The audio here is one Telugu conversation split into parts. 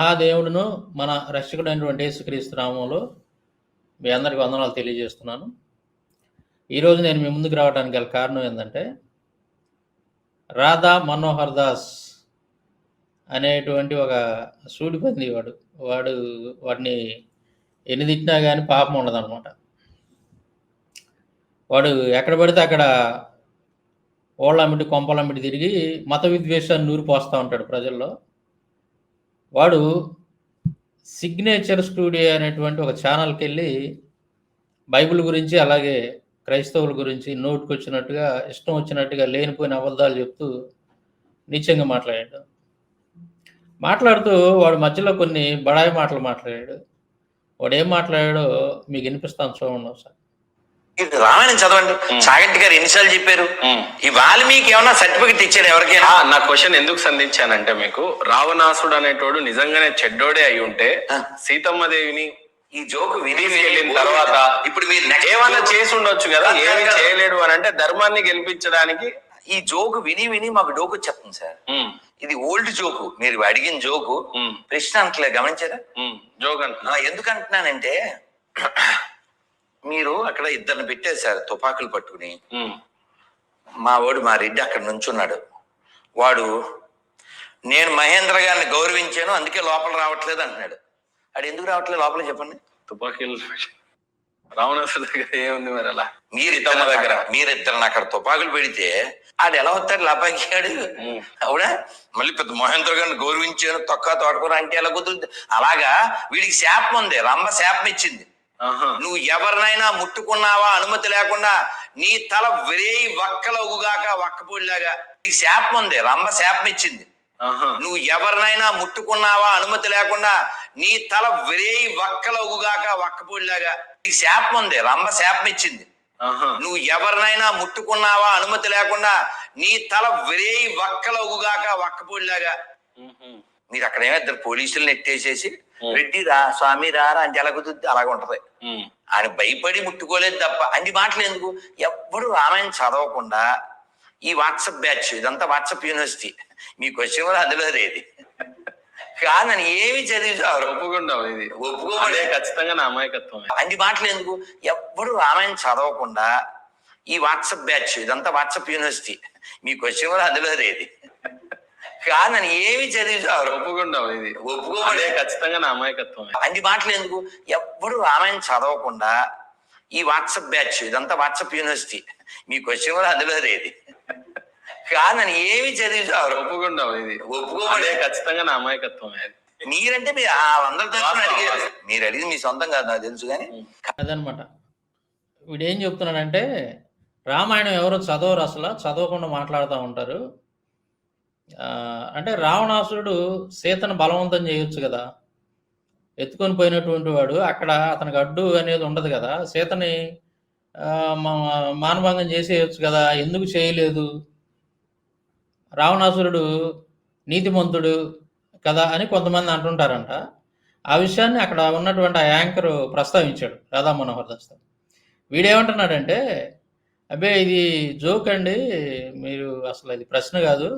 మహాదేవుడును మన రక్షకుడైనటువంటి యేసుక్రీస్తు నామములో మీ అందరికి వందనాలు తెలియజేస్తున్నాను. ఈరోజు నేను మీ ముందుకు రావడానికి గల కారణం ఏంటంటే, రాధా మనోహర్ దాస్ అనేటువంటి ఒక సూడిపంది వాడిని ఎన్ని తిట్టినా కానీ పాపం ఉండదన్నమాట. వాడు ఎక్కడ పడితే అక్కడ ఓళ్ళమ్మిటి కొంపలమ్మిటి తిరిగి మత విద్వేషాన్ని నూరిపోస్తూ ఉంటాడు ప్రజల్లో. వాడు సిగ్నేచర్ స్టూడియో అనేటువంటి ఒక ఛానల్కి వెళ్ళి బైబిల్ గురించి అలాగే క్రైస్తవుల గురించి నోటుకొచ్చినట్టుగా ఇష్టం వచ్చినట్టుగా లేనిపోయిన అబద్ధాలు చెప్తూ నీచంగా మాట్లాడుతూ వాడు మధ్యలో కొన్ని బడాయి మాటలు మాట్లాడాడు. వాడు ఏం మాట్లాడాడో మీకు వినిపిస్తాను, చూడండి ఒకసారి. రామాయణం చదవండి. చాగంటి గారు ఎన్నిసార్లు చెప్పారు? ఈ వాల్మీకి ఏమన్నా సర్టిఫికెట్ ఇచ్చాడు ఎవరికైనా? నా క్వశ్చన్ ఎందుకు సంధించానంటే, మీకు రావణాసుడు అనేటోడు నిజంగానే చెడ్డోడే అయి ఉంటే సీతమ్మ దేవిని ఈ జోకు వెళ్ళిన తర్వాత ఇప్పుడు మీరు ఏమన్నా చేసి ఉండొచ్చు కదా, ఏమి చేయలేడు అని అంటే ధర్మాన్ని గెలిపించడానికి. ఈ జోకు విని మాకు డోకు చెప్తుంది సార్. ఇది ఓల్డ్ జోకు. మీరు అడిగిన జోకు ప్రశ్న అంటలే, గమనించారా? జోక్ అంటున్నా. ఎందుకు అంటున్నానంటే, మీరు అక్కడ ఇద్దరిని పెట్టేశారు తుపాకులు పట్టుకుని. మా రెడ్డి అక్కడ నుంచున్నాడు. వాడు నేను మహేంద్ర గారిని గౌరవించాను అందుకే లోపల రావట్లేదు అంటున్నాడు. అది ఎందుకు రావట్లేదు లోపల చెప్పండి? తుపాకీలు రావణాసుడు దగ్గర ఏముంది మరి? అలా మీరిద్దరు అక్కడ తుపాకులు పెడితే ఆడు ఎలా వస్తాడు? లాపాకియాడు అవునా? మళ్ళీ పెద్ద మహేంద్ర గారిని గౌరవించాను తోటకూర అంటే ఎలా కుదురుతుంది? అలాగా వీడికి శాపం ఉంది. రంభ శాపం ఇచ్చింది. నువ్వు ఎవరినైనా ముట్టుకున్నావా అనుమతి లేకుండా నీ తల విరేయి వక్కలవుగాక వక్కపొడిలాగా. నీకు శాపం ఉంది. రంభ శాపం ఇచ్చింది. నువ్వు ఎవరినైనా ముట్టుకున్నావా అనుమతి లేకుండా నీ తల విరేయి వక్కలవుగాక వక్కపొడిలాగా. నీకు శాపం ఉంది. రంభ శాపం ఇచ్చింది. నువ్వు ఎవరినైనా ముట్టుకున్నావా అనుమతి లేకుండా నీ తల విరేయి వక్కలవుగాక వక్కపొడిలాగా. మీరు అక్కడ ఏమో ఇద్దరు పోలీసులు నెట్టేసేసి రెడ్డి రా స్వామి రారా అంటే ఎలా కుదురుద్ది? అలాగ ఉంటది. ఆయన భయపడి ముట్టుకోలేదు తప్ప అన్ని మాటలు ఎందుకు? ఎవ్వడు రామాయణం చదవకుండా ఈ వాట్సాప్ బ్యాచ్, ఇదంతా వాట్సాప్ యూనివర్సిటీ, మీ క్వశ్చన్ కూడా అందులో రేది కాదని ఏమి చదివించారు? ఒప్పుకుంటావు. ఇది ఒప్పుకోలే, ఖచ్చితంగా నా అమాయకత్వం. అన్ని మాటలు ఎందుకు? ఎవ్వడు రామాయణం చదవకుండా ఈ వాట్సాప్ బ్యాచ్, ఇదంతా వాట్సాప్ యూనివర్సిటీ, మీ క్వశ్చన్ కూడా అందులో రేది కాదని ఏమి చదివించారు? ఒప్పుకుంటావు. ఇది ఒప్పుకోలే, ఖచ్చితంగా నా అమాయకత్వం. అన్ని మాటలు ఎందుకు? ఎవ్వడు రామాయణం చదవకుండా ఈ వాట్సాప్ బ్యాచ్, ఇదంతా వాట్సాప్ యూనివర్సిటీ, మీ క్వశ్చన్ కూడా అందులో రేది కాదని ఏమి చదివించారు? ఒప్పుకుంటావు. ఇది ఒప్పుకోలే, ఖచ్చితంగా నా అమాయకత్వం. మీరంటే మీరు అందరితో అడిగారు. మీరు అడిగింది మీ సొంతం కాదు నాకు తెలుసు. కానీ అదనమాట. వీడు ఏం చెప్తున్నాడంటే, రామాయణం ఎవరో చదవరు, అసలు చదవకుండా మాట్లాడుతూ ఉంటారు. అంటే రావణాసురుడు సీతను బలవంతం చేయొచ్చు కదా, ఎత్తుకొని పోయినటువంటి వాడు. అక్కడ అతనికి అడ్డు అనేది ఉండదు కదా, సీతని మానభంగం చేసేయచ్చు కదా, ఎందుకు చేయలేదు? రావణాసురుడు నీతిమంతుడు కదా అని కొంతమంది అంటుంటారంట. ఆ విషయాన్ని అక్కడ ఉన్నటువంటి ఆ యాంకరు ప్రస్తావించాడు, రాధా మనోహర్ దాస్. వీడేమంటున్నాడంటే, అబ్బే ఇది జోక్ అండి, మీరు అసలు ఇది ప్రశ్న కాదు,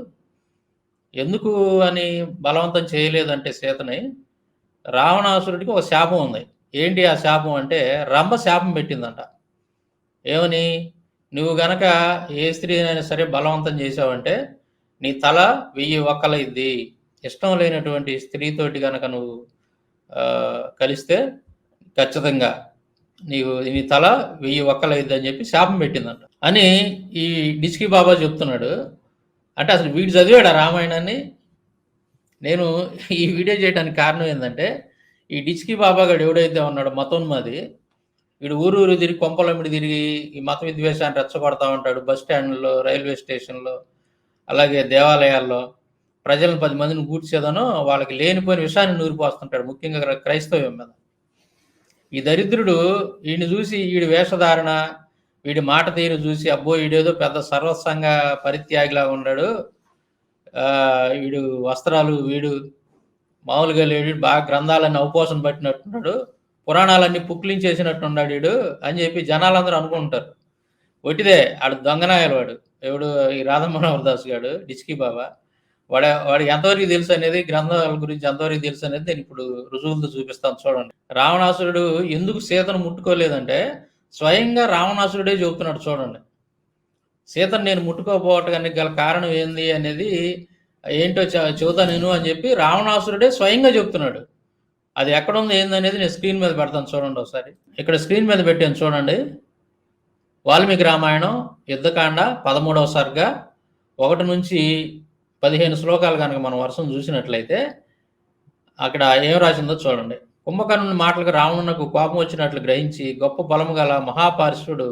ఎందుకు అని బలవంతం చేయలేదంటే సీతని, రావణాసురుడికి ఒక శాపం ఉంది. ఏంటి ఆ శాపం అంటే, రంభ శాపం పెట్టిందంట. ఏమని? నువ్వు గనక ఏ స్త్రీనైనా సరే బలవంతం చేసావంటే నీ తల 1000 వక్కలైద్ది. ఇష్టం లేనటువంటి స్త్రీతోటి గనక నువ్వు కలిస్తే ఖచ్చితంగా నీ తల 1000 వక్కలైద్ది అని చెప్పి శాపం పెట్టిందంట అని ఈ డిచ్కి బాబా చెప్తున్నాడు. అంటే అసలు వీడు చదివాడు ఆ రామాయణాన్ని. నేను ఈ వీడియో చేయడానికి కారణం ఏంటంటే, ఈ డిచ్కి బాబా గారు ఎవడైతే ఉన్నాడో మతోన్మాది, వీడు ఊరు తిరిగి కొంపలమ్మిడి తిరిగి ఈ మత విద్వేషాన్ని రెచ్చగొడతా ఉంటాడు. బస్ స్టాండ్లో, రైల్వే స్టేషన్లో, అలాగే దేవాలయాల్లో ప్రజలను 10 మందిని కూర్చేదనో వాళ్ళకి లేనిపోయిన విషయాన్ని నూరిపోస్తుంటాడు, ముఖ్యంగా క్రైస్తవ్యం మీద. ఈ దరిద్రుడు వీడిని చూసి, వీడి వేషధారణ, వీడి మాట తీరు చూసి, అబ్బో వీడేదో పెద్ద సర్వసంగ పరిత్యాగిలా ఉన్నాడు, వీడు వస్త్రాలు వీడు మామూలుగా లేడు, బాగా గ్రంథాలన్నీ అవపోసన పట్టినట్టున్నాడు, పురాణాలన్నీ పుక్లించేసినట్టున్నాడు వీడు అని చెప్పి జనాలందరూ అనుకుంటారు. ఒట్టిదే, ఆడు దొంగనాయాలు వాడు. ఎవడు? ఈ రాధా మనోహర్ దాస్ గాడు, డిచ్కి బాబా. వాడికి ఎంతవరకు తెలుసు అనేది, గ్రంథాల గురించి ఎంతవరకు తెలుసు అనేది నేను ఇప్పుడు రుజువులతో చూపిస్తాను చూడండి. రావణాసురుడు ఎందుకు సీతను ముట్టుకోలేదంటే స్వయంగా రావణాసురుడే చెబుతున్నాడు చూడండి. సీతను నేను ముట్టుకోపోవటానికి గల కారణం ఏంది అనేది ఏంటో చెబుతా నేను అని చెప్పి రావణాసురుడే స్వయంగా చెప్తున్నాడు. అది ఎక్కడుంది ఏందనేది నేను స్క్రీన్ మీద పెడతాను చూడండి ఒకసారి. ఇక్కడ స్క్రీన్ మీద పెట్టాను చూడండి. వాల్మీకి రామాయణం యుద్ధకాండ 13వ సర్గ 1 నుంచి 15 శ్లోకాలు కనుక మనం వరుసను చూసినట్లయితే అక్కడ ఏం రాసిందో చూడండి. కుంభకర్ణుని మాటలకు రావణునకు కోపం వచ్చినట్లు గ్రహించి గొప్ప బలము గల మహాపార్శ్వుడు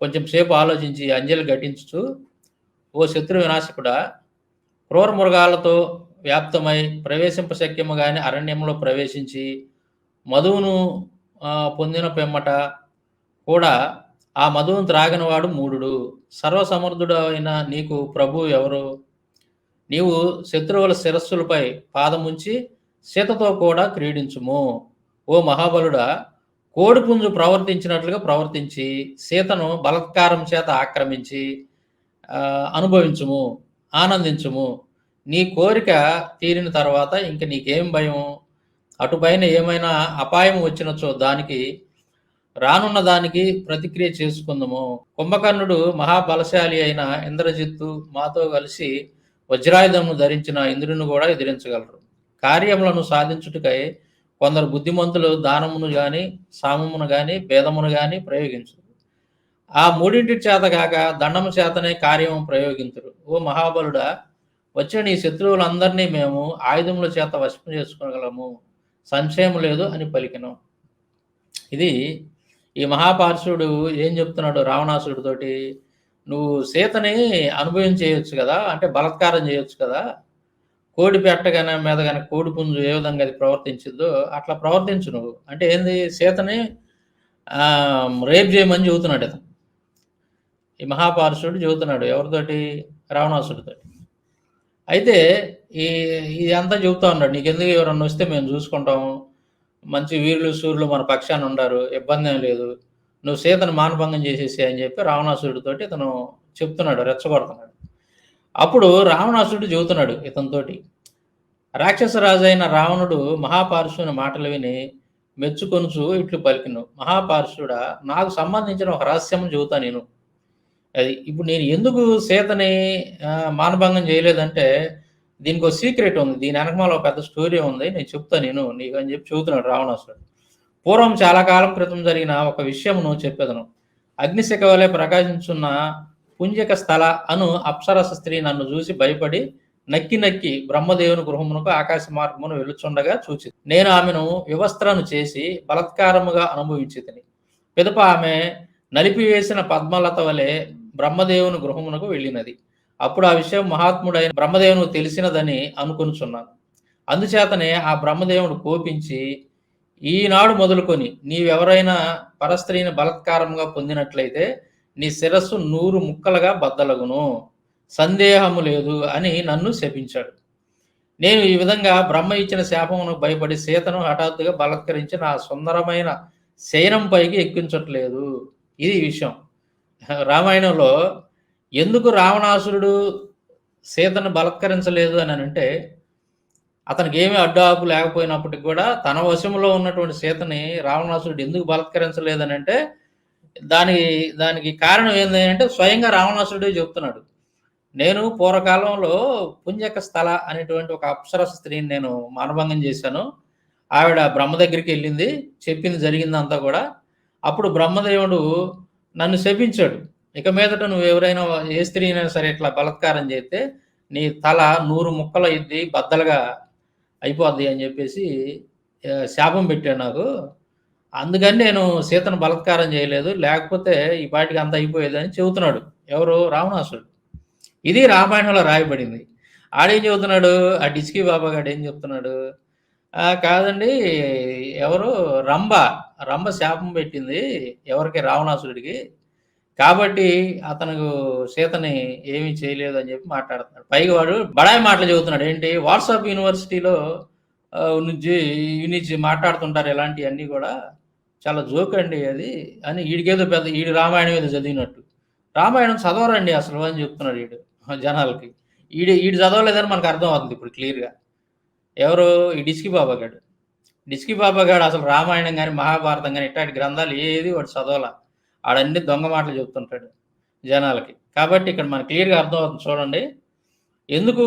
కొంచెం సేపు ఆలోచించి అంజలి ఘటించుచు, ఓ శత్రు వినాశకుడా, క్రూర మృగాలతో వ్యాప్తమై ప్రవేశింపశక్యము గాని అరణ్యంలో ప్రవేశించి మధువును పొందిన పిమ్మట కూడా ఆ మధువును త్రాగిన వాడు మూఢుడు. సర్వసమర్థుడు అయిన నీకు ప్రభు ఎవరు? నీవు శత్రువుల శిరస్సులపై పాదముంచి సీతతో కూడా క్రీడించుము. ఓ మహాబలుడా, కోడిపుంజు ప్రవర్తించినట్లుగా ప్రవర్తించి సీతను బలత్కారం చేత ఆక్రమించి అనుభవించుము, ఆనందించుము. నీ కోరిక తీరిన తర్వాత ఇంక నీకేం భయం? అటుపైన ఏమైనా అపాయం వచ్చినచో దానికి రానున్న దానికి ప్రతిక్రియ చేసుకుందాము. కుంభకర్ణుడు మహాబలశాలి అయిన ఇంద్రజిత్తు మాతో కలిసి వజ్రాయుధమును ధరించిన ఇంద్రుని కూడా ఎదిరించగలరు. కార్యములను సాధించుటకై కొందరు బుద్ధిమంతులు దానమును గాని, సామమును గాని, భేదమును గాని ప్రయోగించు. ఆ మూడింటి చేత కాక దండము చేతనే కార్యము ప్రయోగించరు. ఓ మహాబలుడా, వచ్చిన నీ శత్రువులందరినీ మేము ఆయుధముల చేత వశం చేసుకోగలము, సంశయం లేదు అని పలికినాం. ఇది ఈ మహాపార్శ్వుడు ఏం చెప్తున్నాడు రావణాసురుడితోటి? నువ్వు సీతని అనుభవించేయచ్చు కదా, అంటే బలత్కారం చేయొచ్చు కదా, కోడి పెట్టగానే మీద కానీ కోడి పుంజు ఏ విధంగా అది ప్రవర్తించిందో అట్లా ప్రవర్తించు నువ్వు. అంటే ఏంది? సీతని రేప్ చేయమని చెబుతున్నాడు అతను. ఈ మహాపార్శ్వుడు చెబుతున్నాడు ఎవరితోటి? రావణాసుడితోటి. అయితే ఇదంతా చెబుతా ఉన్నాడు, నీకెందుకు ఎవరన్నా వస్తే మేము చూసుకుంటాము, మంచి వీరులు సూర్యులు మన పక్షాన ఉండారు, ఇబ్బంది ఏం లేదు, నువ్వు సీతను మానభంగం చేసేసి అని చెప్పి రావణాసుడితోటి ఇతను చెప్తున్నాడు, రెచ్చగొడుతున్నాడు. అప్పుడు రావణాసురుడు చెబుతున్నాడు ఇతనితోటి, రాక్షసరాజు అయిన రావణుడు మహాపార్శ్వుని మాటలు విని మెచ్చుకొనుచు ఇట్లు పలికిను, మహాపార్శ్వుడా, నాకు సంబంధించిన ఒక రహస్యం చెబుతా నేను. అది ఇప్పుడు నేను ఎందుకు సీతని మానభంగం చేయలేదంటే దీనికి ఒక సీక్రెట్ ఉంది, దీని వెనకమాల ఒక పెద్ద స్టోరీ ఉంది, నేను చెప్తా నేను నీకు అని చెప్పి చెబుతున్నాడు రావణాసురుడు. పూర్వం చాలా కాలం క్రితం జరిగిన ఒక విషయమును చెప్పేదను. అగ్నిశిఖ వలె ప్రకాశించున్న పుంజక స్థల అను అప్సరస స్త్రీ నన్ను చూసి భయపడి నక్కి నక్కి బ్రహ్మదేవుని గృహమునకు ఆకాశ మార్గమును వెలుచుండగా చూచి నేను ఆమెను వివస్త్రను చేసి బలత్కారముగా అనుభవించితిని. పిదప ఆమె నలిపివేసిన పద్మలత వలె బ్రహ్మదేవుని గృహమునకు వెళ్ళినది. అప్పుడు ఆ విషయం మహాత్ముడైన బ్రహ్మదేవునికి తెలిసినదని అనుకొనుచున్నాను. అందుచేతనే ఆ బ్రహ్మదేవుడు కోపించి, ఈనాడు మొదలుకొని నీవెవరైనా పరస్త్రీని బలత్కారంగా పొందినట్లయితే నీ శిరస్సు 100 ముక్కలుగా బద్దలగును, సందేహము లేదు అని నన్ను శపించాడు. నేను ఈ విధంగా బ్రహ్మ ఇచ్చిన శాపమును భయపడి సీతను హఠాత్తుగా బలత్కరించి నా సుందరమైన శయనం పైకి ఎక్కించట్లేదు. ఇది విషయం. రామాయణంలో ఎందుకు రావణాసురుడు సీతను బలత్కరించలేదు అని అంటే, అతనికి ఏమీ అడ్డు ఆపు లేకపోయినప్పటికి కూడా తన వశంలో ఉన్నటువంటి సీతని రావణాసురుడు ఎందుకు బలత్కరించలేదని అంటే దానికి కారణం ఏంటంటే స్వయంగా రావణాసురుడే చెప్తున్నాడు. నేను పూర్వకాలంలో పుంజక స్థల అనేటువంటి ఒక అప్సరస స్త్రీని నేను మానభంగం చేశాను. ఆవిడ బ్రహ్మ దగ్గరికి వెళ్ళింది, చెప్పింది జరిగిందంతా కూడా. అప్పుడు బ్రహ్మదేవుడు నన్ను శపించాడు, ఇక మీదట నువ్వు ఎవరైనా ఏ స్త్రీనైనా సరే ఇట్లా బలత్కారం చేస్తే నీ తల 100 ముక్కలు అయింది, బద్దలుగా అయిపోద్ది అని చెప్పేసి శాపం పెట్టాడు నాకు. అందుకని నేను సీతను బలత్కారం చేయలేదు, లేకపోతే ఈ పాటికి అంత అయిపోయేది అని చెబుతున్నాడు. ఎవరు? రావణాసురుడు. ఇది రామాయణంలో రాయబడింది. ఆడేం చెబుతున్నాడు? ఆ డిస్కీ బాబా గారు ఏం చెప్తున్నాడు? కాదండి, ఎవరు? రంభ శాపం పెట్టింది ఎవరికి? రావణాసురుడికి. కాబట్టి అతను సీతని ఏమీ చేయలేదు అని చెప్పి మాట్లాడుతున్నాడు. పైగా వాడు బడాయి మాటలు చెబుతున్నాడు. ఏంటి? వాట్సాప్ యూనివర్సిటీలో నుంచి మాట్లాడుతుంటారు ఇలాంటివన్నీ కూడా, చాలా జోక్ అండి అది అని. ఈడికేదో పెద్ద ఈడు రామాయణం ఏదో చదివినట్టు. రామాయణం చదవరండి అసలు అని చెప్తున్నాడు ఈడు జనాలకి. ఈడు చదవలేదని మనకు అర్థం అవుతుంది ఇప్పుడు క్లియర్‌గా. ఎవరు? ఈ డిస్కీ బాబా గాడు. డిస్కీ బాబా గాడు అసలు రామాయణం గాని, మహాభారతం గాని ఇట్లాంటి గ్రంథాలు ఏది వాడు చదవల. ఆడన్ని దొంగ మాటలు చెప్తుంటాడు జనాలకి. కాబట్టి ఇక్కడ మనకు క్లియర్‌గా అర్థమవుతుంది చూడండి. ఎందుకు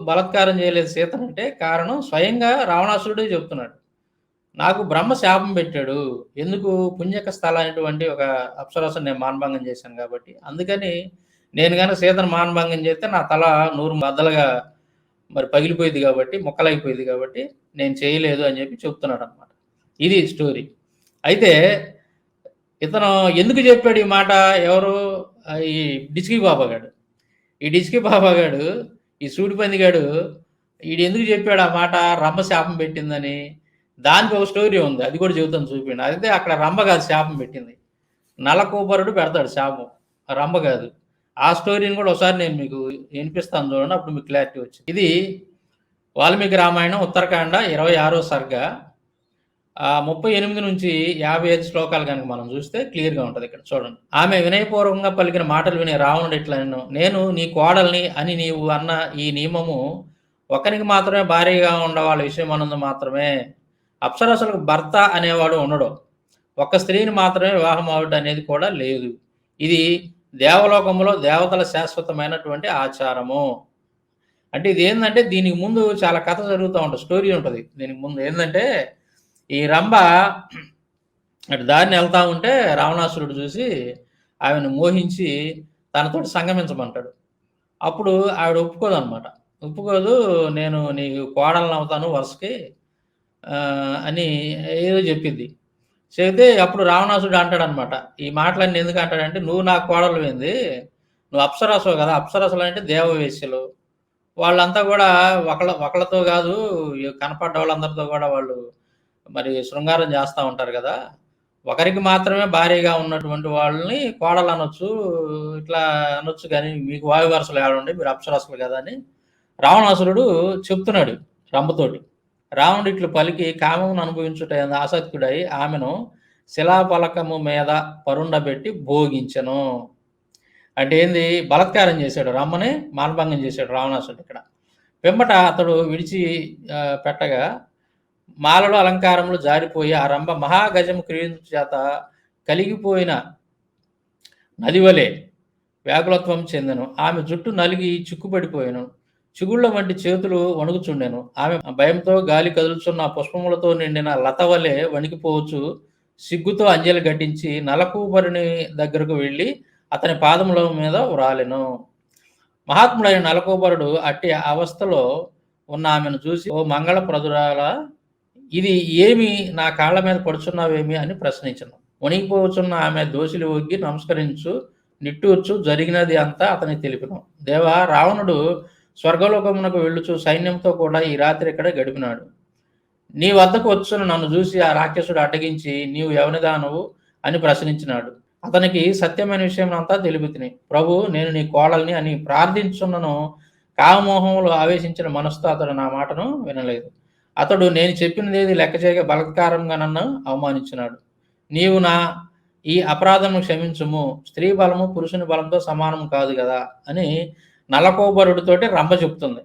బలాత్కారం చేయలేదు సీతనంటే కారణం స్వయంగా రావణాసురుడే చెప్తున్నాడు. నాకు బ్రహ్మ శాపం పెట్టాడు. ఎందుకు పుణ్యక స్థల అనేటువంటి ఒక అప్సరసను నేను మానభంగం చేశాను కాబట్టి. అందుకని నేను గనక సీతను మానభంగం చేస్తే నా తల 100 బద్దలుగా మరి పగిలిపోయిద్ది కాబట్టి, ముక్కలైపోయిద్ది కాబట్టి నేను చేయలేదు అని చెప్పి చెప్తున్నాడనమాట. ఇది స్టోరీ. అయితే ఇతను ఎందుకు చెప్పాడు ఈ మాట? ఎవరు? ఈ డిస్కీ బాబా గాడు. ఈ డిస్కీ బాబా గాడు, ఈ సూడిపందిగాడు ఈడెందుకు చెప్పాడు ఆ మాట? రంభ శాపం పెట్టిందని. దానికి ఒక స్టోరీ ఉంది. అది కూడా చెబుతాను చూపిండి. అయితే అక్కడ రంభ కాదు శాపం పెట్టింది. నలకూబరుడు పెడతాడు శాపం. రంభ కాదు. ఆ స్టోరీని కూడా ఒకసారి నేను మీకు వినిపిస్తాను చూడండి. అప్పుడు మీకు క్లారిటీ వచ్చింది. ఇది వాల్మీకి రామాయణం ఉత్తరకాండ 26వ సర్గ 38 నుంచి 55 శ్లోకాలు కనుక మనం చూస్తే క్లియర్‌గా ఉంటది. ఇక్కడ చూడండి. ఆమె వినయపూర్వకంగా పలికిన మాటలు విని రావణుడు ఇట్లనెను, నేను నీ కోడల్ని అని నీవు అన్న ఈ నియమము ఒకనికి మాత్రమే భార్యగా ఉండవాళ్ళ విషయమనందు మాత్రమే. అప్సరసలకు భర్త అనేవాడు ఉండడు. ఒక స్త్రీని మాత్రమే వివాహం అవుట అనేది కూడా లేదు. ఇది దేవలోకములో దేవతల శాశ్వతమైనటువంటి ఆచారము. అంటే ఇదేందంటే దీనికి ముందు చాలా కథ జరుగుతా ఉంటది. స్టోరీ ఉంటది. దీనికి ముందు ఏందంటే ఈ రంభ అటు దారిన వెళ్తా ఉంటే రావణాసురుడు చూసి ఆమెను మోహించి తనతోటి సంగమించమంటాడు. అప్పుడు ఆవిడ ఒప్పుకోదనమాట. ఒప్పుకోదు. నేను నీ కోడలను అవుతాను వరుసకి అని ఏదో చెప్పిద్ది. చెబితే అప్పుడు రావణాసురుడు అంటాడనమాట. ఈ మాటలన్నీ ఎందుకు అంటాడంటే, నువ్వు నా కోడలివేంది? నువ్వు అప్సరసవు కదా! అప్సరసలంటే దేవవేశ్యలు. వాళ్ళంతా కూడా ఒకళ్ళతో కాదు కనపడ్డ వాళ్ళందరితో కూడా వాళ్ళు మరి శృంగారం చేస్తా ఉంటారు కదా! ఒకరికి మాత్రమే భార్యగా ఉన్నటువంటి వాళ్ళని కోడలనొచ్చు, ఇట్లా అనొచ్చు గానీ మీకు వాయు వరసలు ఏడుండి మీరు అప్సరసలు కదా! అని రావణాసురుడు చెప్తున్నాడు రంభతోటి. రావణుడు ఇట్లు పలికి కామమును అనుభవించుట యందు ఆసక్తుడై ఆమెను శిలాఫలకము మీద పరుండబెట్టి భోగించెను. అంటే ఏంది? బలాత్కారం చేశాడు. రమ్మని మానభంగం చేశాడు రావణాసురుడు ఇక్కడ. పిమ్మట అతడు విడిచి పెట్టగా మాలలు అలంకారములు జారిపోయి ఆ రంభ మహాగజము క్రీడించు చేత కలిగిపోయిన నదివలే వ్యాకులత్వం చెందెను. ఆమె జుట్టు నలిగి చిక్కుపడిపోయాను. చిగుళ్ళ వంటి చేతులు వణుకుచుండెను. ఆమె భయంతో గాలి కదులుచున్న పుష్పములతో నిండిన లత వలె వణికిపోవచ్చు సిగ్గుతో అంజలి గట్టించి నలకూబరుని దగ్గరకు వెళ్ళి అతని పాదముల మీద వ్రాలెను. మహాత్ముడైన నలకూబరుడు అట్టి అవస్థలో ఉన్న ఆమెను చూసి, ఓ మంగళ ప్రదురాల, ఇది ఏమి నా కాళ్ళ మీద పడుచున్నావేమి అని ప్రశ్నించను. వణికిపోవచ్చున్న ఆమె దోషులు ఒగ్గి నమస్కరించు నిట్టూర్చు జరిగినది అంతా అతనికి తెలిపిను. దేవా, రావణుడు స్వర్గలోకమునకు వెళ్ళుచు సైన్యంతో కూడా ఈ రాత్రి ఇక్కడ గడిపినాడు. నీ వద్దకు వచ్చును నన్ను చూసి ఆ రాక్షసుడు అడ్డగించి, నీవు ఎవనిదానవు అని ప్రశ్నించినాడు. అతనికి సత్యమైన విషయం అంతా తెలిపితిని. ప్రభు, నేను నీ కోడల్ని అని ప్రార్థించున్నను. కామమోహంలో ఆవేశించిన మనసుతో అతడు నా మాటను వినలేదు. అతడు నేను చెప్పినదేది లెక్క చేయక బలాత్కారంగా నన్ను అవమానించినాడు. నీవు నా ఈ అపరాధము క్షమించుము. స్త్రీ బలము పురుషుని బలంతో సమానం కాదు కదా అని నలకోబరుడితోటి రంభ చెప్తుంది.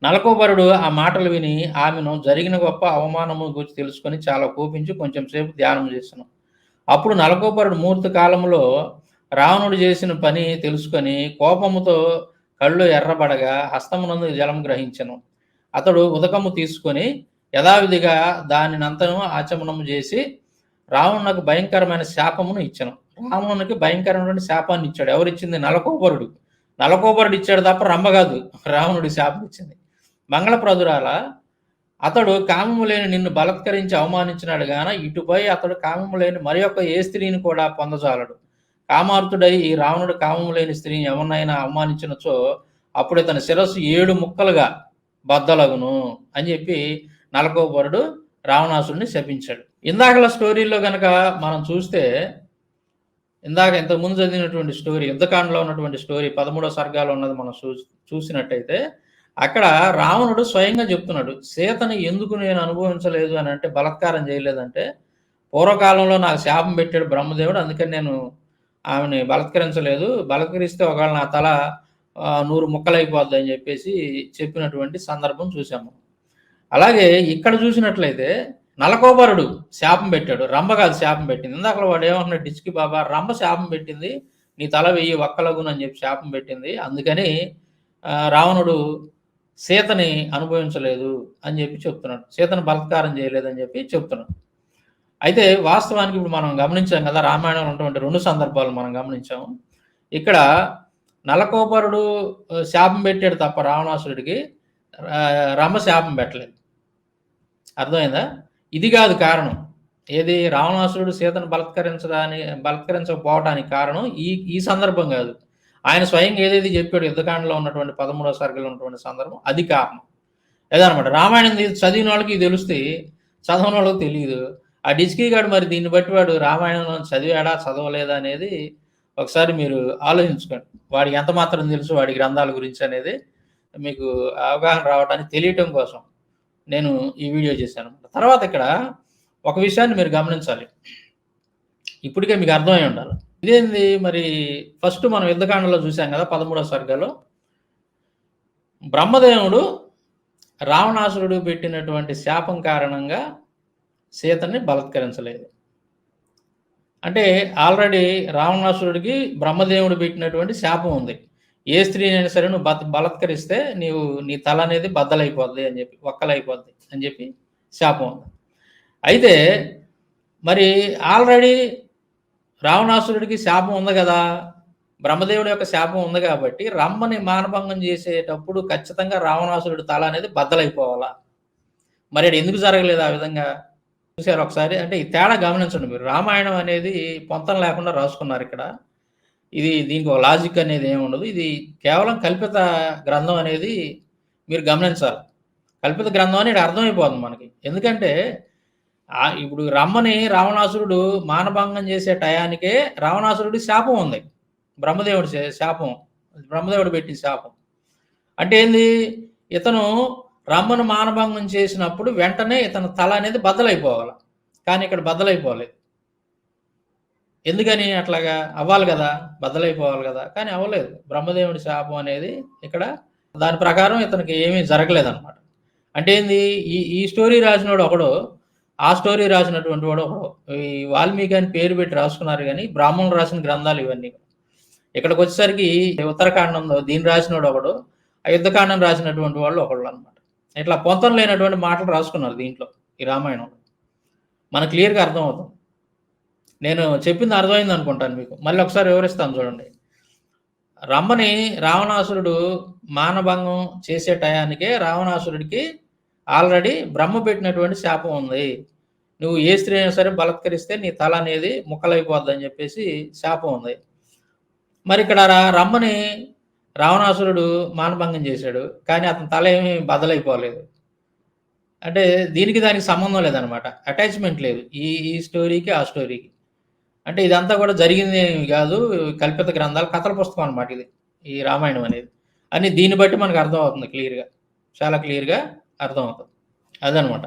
నలకోబరుడు ఆ మాటలు విని ఆమెను జరిగిన గొప్ప అవమానము గురించి తెలుసుకొని చాలా కోపించి కొంచెం సేపు ధ్యానం చేశాను. అప్పుడు నలకోబరుడు ముహూర్త కాలంలో రావణుడు చేసిన పని తెలుసుకొని కోపముతో కళ్ళు ఎర్రబడగా హస్తమునందు జలం గ్రహించెను. అతడు ఉదకము తీసుకొని యథావిధిగా దానినంతను ఆచమనము చేసి రావణునకు భయంకరమైన శాపమును ఇచ్చెను. రావణునికి భయంకరమైన శాపాన్ని ఇచ్చాడు. ఎవరిచ్చింది? నలకోబరుడు. నలకోబరుడు ఇచ్చాడు తప్ప రంభ కాదు రావణుడి శాపం ఇచ్చింది. మంగళప్రదురాల, అతడు కామము లేని నిన్ను బలత్కరించి అవమానించినాడు గాన ఇటుపై అతడు కామము లేని మరి యొక్క ఏ స్త్రీని కూడా పొందజాలడు. కామార్తుడై ఈ రావణుడు కామము లేని స్త్రీని ఎవరినైనా అవమానించినచో అప్పుడు ఇతని శిరస్సు 7 ముక్కలుగా బద్దలగును అని చెప్పి నలకోబరుడు రావణాసుడిని శపించాడు. ఇందాకల స్టోరీలో గనక మనం చూస్తే, ఇంతకుముందు చదివినటువంటి స్టోరీ, యుద్ధకాండలో ఉన్నటువంటి స్టోరీ 13వ సర్గాలో ఉన్నది మనం చూసినట్టయితే అక్కడ రావణుడు స్వయంగా చెప్తున్నాడు, సీతని ఎందుకు నేను అనుభవించలేదు అని అంటే, బలాత్కారం చేయలేదంటే, పూర్వకాలంలో నాకు శాపం పెట్టాడు బ్రహ్మదేవుడు, అందుకని నేను ఆమెని బలాత్కరించలేదు. బలాత్కరిస్తే ఒకవేళ నా తల నూరు ముక్కలైపోద్ది అని చెప్పేసి చెప్పినటువంటి సందర్భం చూసాము. అలాగే ఇక్కడ చూసినట్లయితే నలకోబరుడు శాపం పెట్టాడు, రంభ కాదు శాపం పెట్టింది. ఇందాక వాడు ఏమంటున్నాడు డిచ్కి బాబా, రంభ శాపం పెట్టింది, నీ తల 1000 వక్కలగును అని చెప్పి శాపం పెట్టింది, అందుకని రావణుడు సీతని అనుభవించలేదు అని చెప్పి చెప్తున్నాడు, సీతను బలత్కారం చేయలేదని చెప్పి చెప్తున్నాడు. అయితే వాస్తవానికి ఇప్పుడు మనం గమనించాం కదా, రామాయణంలో ఉన్నటువంటి 2 సందర్భాలు మనం గమనించాము. ఇక్కడ నలకోబరుడు శాపం పెట్టాడు తప్ప రావణాసురుడికి రంభ శాపం పెట్టలేదు. అర్థమైందా? ఇది కాదు కారణం. ఏది రావణాసురుడు సీతను బలత్కరించకపోవడానికి కారణం ఈ సందర్భం కాదు. ఆయన స్వయంగా ఏదైతే చెప్పాడు యుద్ధకాండలో ఉన్నటువంటి 13వ సర్గలో ఉన్నటువంటి సందర్భం, అది కారణం. ఏదనమాట రామాయణం చదివిన వాళ్ళకి తెలుస్తే చదవని వాళ్ళకి తెలియదు. ఆ డిస్కీ గాడు మరి దీన్ని బట్టి వాడు రామాయణం చదివాడా చదవలేదా అనేది ఒకసారి మీరు ఆలోచించుకోండి. వాడికి ఎంత మాత్రం తెలుసు వాడి గ్రంథాల గురించి అనేది మీకు అవగాహన రావడానికి తెలియటం కోసం నేను ఈ వీడియో చేశాను. తర్వాత ఇక్కడ ఒక విషయాన్ని మీరు గమనించాలి, ఇప్పటికే మీకు అర్థమై ఉండాలి. ఇదేంది మరి, ఫస్ట్ మనం యుద్ధకాండలో చూసాం కదా 13వ సర్గలో బ్రహ్మదేవుడు రావణాసురుడు పెట్టినటువంటి శాపం కారణంగా సీతని బలత్కరించలేదు. అంటే ఆల్రెడీ రావణాసురుడికి బ్రహ్మదేవుడు పెట్టినటువంటి శాపం ఉంది, ఏ స్త్రీనైనా సరే నువ్వు బలత్కరిస్తే నీ తల అనేది బద్దలైపోద్ది అని చెప్పి, ఒక్కలైపోద్ది అని చెప్పి శాపం ఉంది. అయితే మరి ఆల్రెడీ రావణాసురుడికి శాపం ఉంది కదా, బ్రహ్మదేవుడి యొక్క శాపం ఉంది కాబట్టి రంభని మానభంగం చేసేటప్పుడు ఖచ్చితంగా రావణాసురుడి తల అనేది బద్దలైపోవాలా? మరి ఎందుకు జరగలేదు ఆ విధంగా? చూసారు ఒకసారి. అంటే ఈ తేడా గమనించండి మీరు. రామాయణం అనేది పొంతం లేకుండా రాసుకున్నారు ఇక్కడ. దీనికి ఒక లాజిక్ అనేది ఏమి ఉండదు. ఇది కేవలం కల్పిత గ్రంథం అనేది మీరు గమనించాలి. కల్పిత గ్రంథం అని అర్థమైపోతుంది మనకి. ఎందుకంటే ఇప్పుడు రమ్మని రావణాసురుడు మానభంగం చేసే టయానికే రావణాసురుడి శాపం ఉంది, బ్రహ్మదేవుడి శాపం, బ్రహ్మదేవుడు పెట్టిన శాపం. అంటే ఏంది, ఇతను రమ్మను మానభంగం చేసినప్పుడు వెంటనే ఇతని తల అనేది బద్దలైపోవాలి, కానీ ఇక్కడ బద్దలైపోలేదు. ఎందుకని అట్లాగా? అవ్వాలి కదా, బద్దలైపోవాలి కదా, కానీ అవ్వలేదు. బ్రహ్మదేవుడి శాపం అనేది ఇక్కడ దాని ప్రకారం ఇతనికి ఏమీ జరగలేదన్నమాట. అంటే ఏంది, ఈ స్టోరీ రాసినోడు ఒకడు, ఆ స్టోరీ రాసినటువంటి వాడు ఒకడు. ఈ వాల్మీకి అని పేరు పెట్టి రాసుకున్నారు, కానీ బ్రాహ్మణులు రాసిన గ్రంథాలు ఇవన్నీ. ఇక్కడికి వచ్చేసరికి ఉత్తరకాండంలో దీన్ని రాసినోడు ఒకడు, ఆ యుద్ధకాండం రాసినటువంటి వాళ్ళు ఒకళ్ళు అనమాట. ఇట్లా పొంతం లేనటువంటి మాటలు రాసుకున్నారు దీంట్లో, ఈ రామాయణంలో. మనకు క్లియర్గా అర్థమవుతుంది. నేను చెప్పింది అర్థమైంది అనుకుంటాను మీకు. మళ్ళీ ఒకసారి వివరిస్తాను చూడండి. రమ్మని రావణాసురుడు మానభంగం చేసే టయానికే రావణాసురుడికి ఆల్రెడీ బ్రహ్మ పెట్టినటువంటి శాపం ఉంది, నువ్వు ఏ స్త్రీ అయినా సరే బలత్కరిస్తే నీ తల అనేది ముక్కలైపోద్ది అని చెప్పేసి శాపం ఉంది. మరి ఇక్కడ రమ్మని రావణాసురుడు మానభంగం చేశాడు, కానీ అతని తల ఏమీ బద్దలైపోలేదు. అంటే దీనికి దానికి సంబంధం లేదనమాట, అటాచ్మెంట్ లేదు ఈ స్టోరీకి ఆ స్టోరీకి. అంటే ఇదంతా కూడా జరిగింది కాదు, కల్పిత గ్రంథాలు, కథల పుస్తకం అనమాట ఇది, ఈ రామాయణం అనేది అని దీన్ని బట్టి మనకు అర్థమవుతుంది క్లియర్గా, చాలా క్లియర్గా అర్థమవుతుంది. అదనమాట.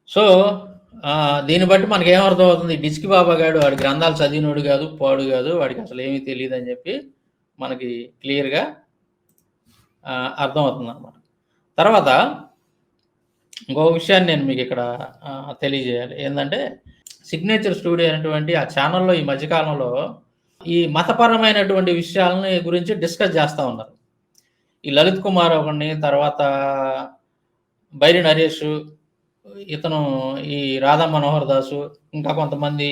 సో దీన్ని బట్టి మనకి ఏమర్థం అవుతుంది, డిస్కి బాబా గారు వాడి గ్రంథాలు చదివినోడు కాదు, పాడు కాదు, వాడికి అసలు ఏమీ తెలియదు అని చెప్పి మనకి క్లియర్గా అర్థమవుతుంది అనమాట. తర్వాత ఇంకో విషయాన్ని నేను మీకు ఇక్కడ తెలియజేయాలి. ఏంటంటే సిగ్నేచర్ స్టూడియో అనేటువంటి ఆ ఛానల్లో ఈ మధ్యకాలంలో ఈ మతపరమైనటువంటి విషయాలని గురించి డిస్కస్ చేస్తూ ఉన్నారు. ఈ లలిత్ కుమార్ ఒకడిని, తర్వాత బైరి నరేష్, ఇతను ఈ రాధా మనోహర్ దాసు, ఇంకా కొంతమంది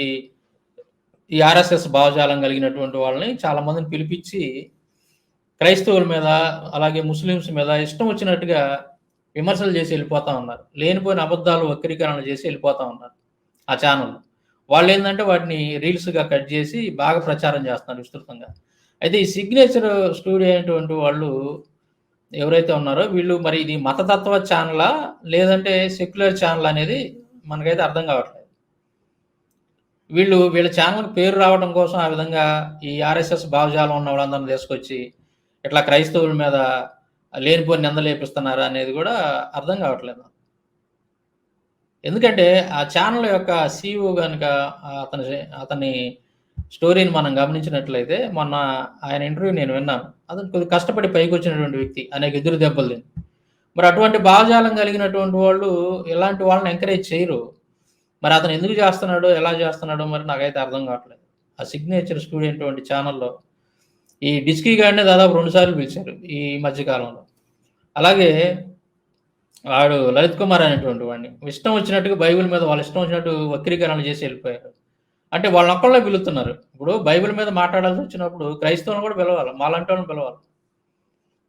ఈ ఆర్ఎస్ఎస్ భావజాలం కలిగినటువంటి వాళ్ళని చాలామందిని పిలిపించి క్రైస్తవుల మీద అలాగే ముస్లిమ్స్ మీద ఇష్టం వచ్చినట్టుగా విమర్శలు చేసి వెళ్ళిపోతూ ఉన్నారు. లేనిపోయిన అబద్ధాలు వక్రీకరణ చేసి వెళ్ళిపోతూ ఉన్నారు ఆ ఛానల్లో. వాళ్ళు ఏంటంటే వాటిని రీల్స్గా కట్ చేసి బాగా ప్రచారం చేస్తున్నారు విస్తృతంగా. అయితే ఈ సిగ్నేచర్ స్టూడియో అనేటువంటి వాళ్ళు ఎవరైతే ఉన్నారో వీళ్ళు మరి ఇది మతతత్వ ఛానలా లేదంటే సెక్యులర్ ఛానల్ అనేది మనకైతే అర్థం కావట్లేదు. వీళ్ళ ఛానల్కి పేరు రావడం కోసం ఆ విధంగా ఈ ఆర్ఎస్ఎస్ భావజాలం ఉన్న వాళ్ళందరినీ తీసుకొచ్చి ఇట్లా క్రైస్తవుల మీద లేనిపోని నిందలేపిస్తున్నారా అనేది కూడా అర్థం కావట్లేదు. ఎందుకంటే ఆ ఛానల్ యొక్క CEO కనుక అతని స్టోరీని మనం గమనించినట్లయితే మొన్న ఆయన ఇంటర్వ్యూ నేను విన్నాను. అతను కొద్దిగా కష్టపడి పైకొచ్చినటువంటి వ్యక్తి. అనేక ఎదురు దెబ్బలు తిని. మరి అటువంటి భావజాలం కలిగినటువంటి వాళ్ళు ఇలాంటి వాళ్ళని ఎంకరేజ్ చేయరు. మరి అతను ఎందుకు చేస్తున్నాడో, ఎలా చేస్తున్నాడో మరి నాకైతే అర్థం కావట్లేదు. ఆ సిగ్నేచర్ స్టూడియో అటువంటి ఛానల్‌లో ఈ డిస్కీ గాడినే దాదాపు 2 సార్లు పిలిచారు ఈ మధ్య కాలంలో. అలాగే వాడు లలిత్ కుమార్ అనేటువంటి వాడిని ఇష్టం వచ్చినట్టుగా బైబిల్ మీద వాళ్ళ ఇష్టం వచ్చినట్టు వక్రీకరణలు చేసి వెళ్ళిపోయారు. అంటే వాళ్ళనొక్కళ్ళనే పిలుస్తున్నారు. ఇప్పుడు బైబిల్ మీద మాట్లాడాల్సి వచ్చినప్పుడు క్రైస్తవులను కూడా పిలవాలి. మాలాంటోళ్ళని పిలవాలి.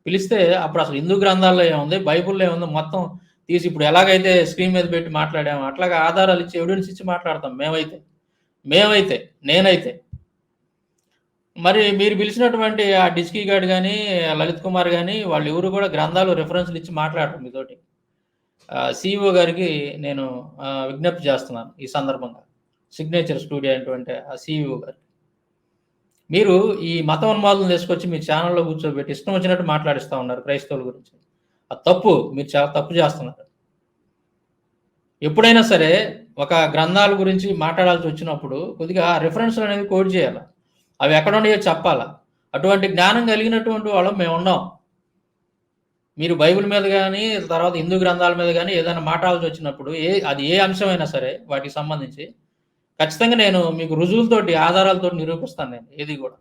పిలిస్తే అప్పుడు అసలు హిందూ గ్రంథాల్లో ఏముంది, బైబిల్‌లో ఏముంది మొత్తం తీసి ఇప్పుడు ఎలాగైతే స్క్రీన్ మీద పెట్టి మాట్లాడామో అట్లాగా ఆధారాలు ఇచ్చి ఎవిడెన్స్ ఇచ్చి మాట్లాడతాం మేమైతే నేనైతే. మరి మీరు పిలిచినటువంటి ఆ డిస్కీ గాడు గాని, లలిత్ కుమార్ గాని వాళ్ళెవరు కూడా గ్రంథాలు రిఫరెన్స్‌లు ఇచ్చి మాట్లాడరు మీతోటి. సీఈఓ గారికి నేను విజ్ఞప్తి చేస్తున్నాను ఈ సందర్భంగా. సిగ్నేచర్ స్టూడియో అయినటువంటి ఆ సీఈఓ గారికి. మీరు ఈ మతోన్మాదులను తీసుకొచ్చి మీ ఛానెల్‌లో కూర్చోబెట్టి ఇష్టం వచ్చినట్టు మాట్లాడిస్తా ఉన్నారు క్రైస్తవుల గురించి. అది తప్పు. మీరు చాలా తప్పు చేస్తున్నారు. ఎప్పుడైనా సరే ఒక గ్రంథాల గురించి మాట్లాడాల్సి వచ్చినప్పుడు కొద్దిగా రిఫరెన్స్‌లు అనేవి కోట్ చేయాల. అవి ఎక్కడున్నాయో చెప్పాలా. అటువంటి జ్ఞానం కలిగినటువంటి వాళ్ళం మేమున్నాం. మీరు బైబిల్ మీద గాని, తర్వాత హిందూ గ్రంథాల మీద గాని ఏదైనా మాట్లాడాల్సి వచ్చినప్పుడు అది ఏ అంశమైనా సరే వాటికి సంబంధించి ఖచ్చితంగా నేను మీకు రుజువులతోటి, ఆధారాలతోటి నిరూపిస్తాను నేను ఏది కూడా.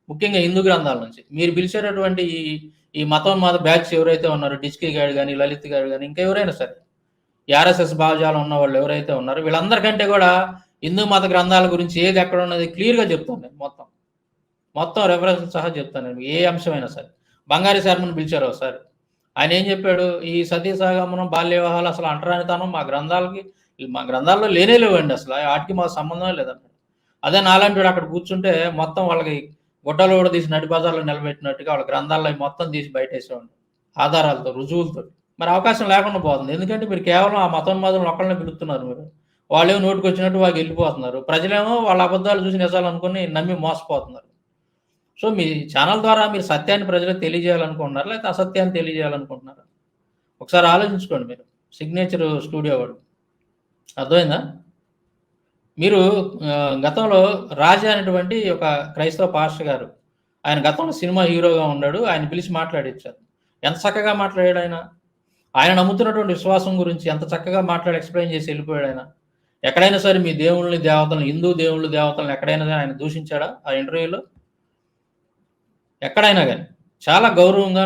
ముఖ్యంగా హిందూ గ్రంథాల నుంచి. మీరు పిలిచేటటువంటి ఈ మతోన్మాద బ్యాచ్ ఎవరైతే ఉన్నారో డిస్కీ గాడు గాని, లలిత్ గాడు గాని ఇంకా ఎవరైనా సరే ఈ ఆర్ఎస్ఎస్ భావజాలం ఉన్న వాళ్ళు ఎవరైతే ఉన్నారో వీళ్ళందరికంటే కూడా హిందూ మత గ్రంథాల గురించి ఏది ఎక్కడ ఉన్నది క్లియర్‌గా చెప్తాను నేను మొత్తం రెఫరెన్స్‌లు సహా చెప్తాను నేను. ఏ అంశమైనా సరే. బంగారి శర్మని పిలిచారు ఒకసారి. ఆయన ఏం చెప్పాడు? ఈ సతీ సహగమనం, బాల్య వివాహాలు అసలు అంటరానితనం మా గ్రంథాల్లో లేనే లేవండి అసల. ఆటికి మాకు సంబంధమే లేదన్నాడు. అదే నాలాంటోడు అక్కడ కూర్చుంటే మొత్తం వాళ్ళకి గుడ్డలు కూడా తీసి నడి బజార్‌లో నిలబెట్టినట్టుగా వాళ్ళ గ్రంథాల్లో మొత్తం తీసి బయటేసేవాడిని. ఆధారాలతో, రుజువులతోటి. మరి అవకాశం లేకుండా పోతుంది. ఎందుకంటే మీరు కేవలం ఆ మతోన్మాదులను ఒక్కళ్ళనే పిలుస్తున్నారు మీరు. వాళ్ళేమో నోటికొచ్చినట్టు వెళ్ళిపోతున్నారు. ప్రజలేమో వాళ్ళ అబద్ధాలు చూసి నిజాలు అనుకుని నమ్మి మోసపోతున్నారు. సో, మీ ఛానల్ ద్వారా మీరు సత్యాన్ని ప్రజలకు తెలియజేయాలనుకుంటున్నారా? లేకపోతే అసత్యాన్ని తెలియజేయాలనుకుంటున్నారా? ఒకసారి ఆలోచించుకోండి మీరు. సిగ్నేచర్ స్టూడియో వాడు. అర్థమైందా? మీరు గతంలో రాజా అనేటువంటి ఒక క్రైస్తవ పాస్టర్ గారు. ఆయన గతంలో సినిమా హీరోగా ఉన్నాడు. ఆయన పిలిచి మాట్లాడిచ్చారు. ఎంత చక్కగా మాట్లాడాడు ఆయన. ఆయన నమ్ముతున్నటువంటి విశ్వాసం గురించి ఎంత చక్కగా మాట్లాడి ఎక్స్‌ప్లెయిన్ చేసి వెళ్ళిపోయాడాయన. ఎక్కడైనా సరే మీ దేవుళ్ళని, దేవతలను, హిందూ దేవుళ్ళు, దేవతలను ఎక్కడైనా ఆయన దూషించాడా ఆ ఇంటర్వ్యూలో? ఎక్కడైనా గాని. చాలా గౌరవంగా,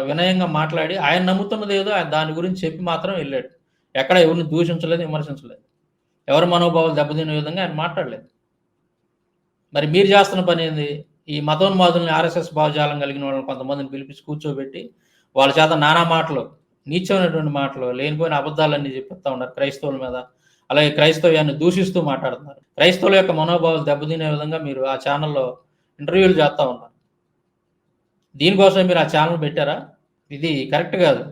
వినయంగా మాట్లాడి ఆయన నమ్ముతున్నదేదో ఆయన దాని గురించి చెప్పి మాత్రం వెళ్ళాడు. ఎక్కడ ఎవరిని దూషించలేదు, విమర్శించలేదు. ఎవరి మనోభావాలు దెబ్బతినే విధంగా ఆయన మాట్లాడలేదు. మరి మీరు చేస్తున్న పనేంది? ఈ మతోన్మాదుల్ని, ఆర్ఎస్ఎస్ భావజాలం కలిగిన వాళ్ళని కొంతమందిని పిలిపించి కూర్చోబెట్టి వాళ్ళ చేత నానా మాటలు, నీచమైనటువంటి మాటలు, లేనిపోయిన అబద్ధాలన్నీ చెప్పిస్తా ఉన్నారు క్రైస్తవుల మీద. అలాగే క్రైస్తవ్యాన్ని దూషిస్తూ మాట్లాడుతున్నారు. క్రైస్తవుల యొక్క మనోభావాలు దెబ్బతినే విధంగా మీరు ఆ ఛానెల్‌లో ఇంటర్వ్యూలు చేస్తా ఉన్నారు. దీనికోసమే మీరు ఆ ఛానెల్ పెట్టారా? ఇది కరెక్ట్ కాదు.